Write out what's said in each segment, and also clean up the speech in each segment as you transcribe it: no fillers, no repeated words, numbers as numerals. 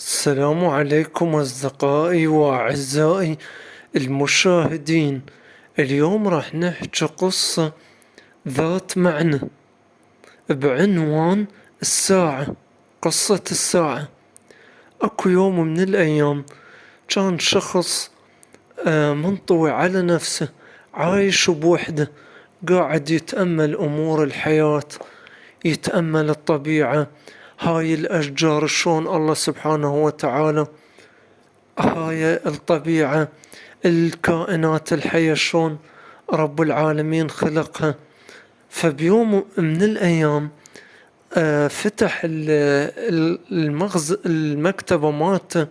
السلام عليكم أصدقائي وأعزائي المشاهدين. اليوم راح نحكي قصة ذات معنى بعنوان الساعة. قصة الساعة. أكو يوم من الأيام كان شخص منطوي على نفسه، عايش بوحده، قاعد يتأمل أمور الحياة، يتأمل الطبيعة، هاي الأشجار شلون الله سبحانه وتعالى، هاي الطبيعة، الكائنات الحية شلون رب العالمين خلقها. فبيوم من الأيام فتح المكتبة مالته،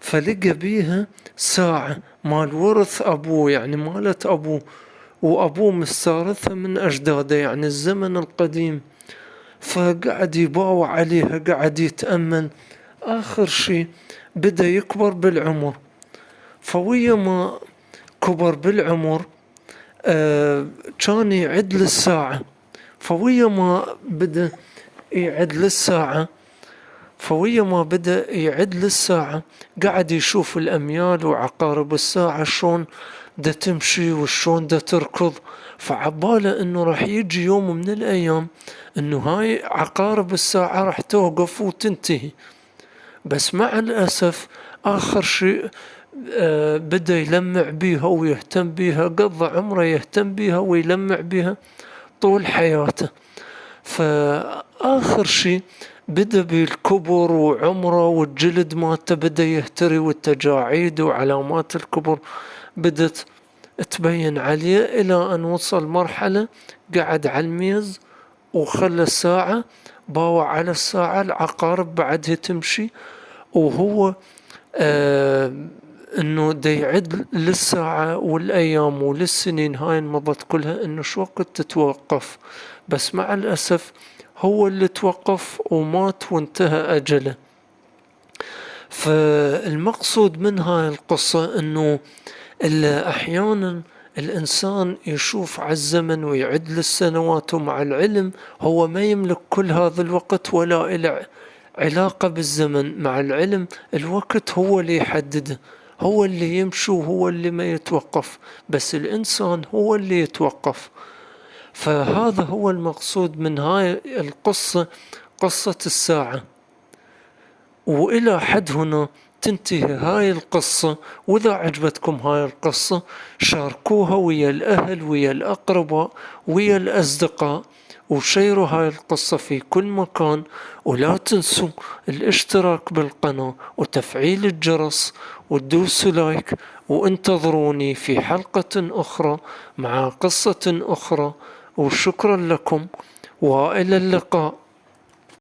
فلقى بيها ساعة مال ورث أبوه، يعني مالت أبوه، وأبوه مستارثها من أجداده، يعني الزمن القديم. فقعد يباوع عليها، قعد يتأمل. آخر شي بدأ يكبر بالعمر، فويا ما كبر بالعمر كان يعد للساعة. فويا ما بدأ يعد للساعة فويا ما بدأ يعد للساعة قاعد يشوف الأميال وعقارب الساعة شلون دا تمشي وشلون دا تركض. فعباله انه راح يجي يوم من الأيام انه هاي عقارب الساعة راح توقف وتنتهي. بس مع الأسف آخر شيء بدأ يلمع بيها ويهتم بيها، قضى عمره يهتم بيها ويلمع بيها طول حياته. فآخر شيء بدأ بالكبر وعمره، والجلد مالته بدأ يهتري، والتجاعيد وعلامات الكبر بدت تبين عليه، إلى أن وصل مرحلة قعد على الميز وخلى الساعة، باوع على الساعة، العقارب بعدها تمشي، وهو انه دا يعد للساعة والايام وللسنين هاي مضت كلها انه شو وقت تتوقف. بس مع الاسف هو اللي توقف ومات وانتهى اجله. فالمقصود من هاي القصة انه احيانا الانسان يشوف على الزمن ويعد للسنوات، ومع العلم هو ما يملك كل هذا الوقت ولا إله علاقة بالزمن. مع العلم الوقت هو اللي يحدده، هو اللي يمشي وهو اللي ما يتوقف، بس الإنسان هو اللي يتوقف. فهذا هو المقصود من هاي القصة، قصة الساعة. وإلى حد هنا تنتهي هاي القصة. وإذا عجبتكم هاي القصة شاركوها ويا الأهل ويا الأقرباء ويا الأصدقاء، وشيروا هاي القصة في كل مكان. ولا تنسوا الاشتراك بالقناة وتفعيل الجرس وتدوسوا لايك، وانتظروني في حلقة أخرى مع قصة أخرى. وشكرا لكم وإلى اللقاء.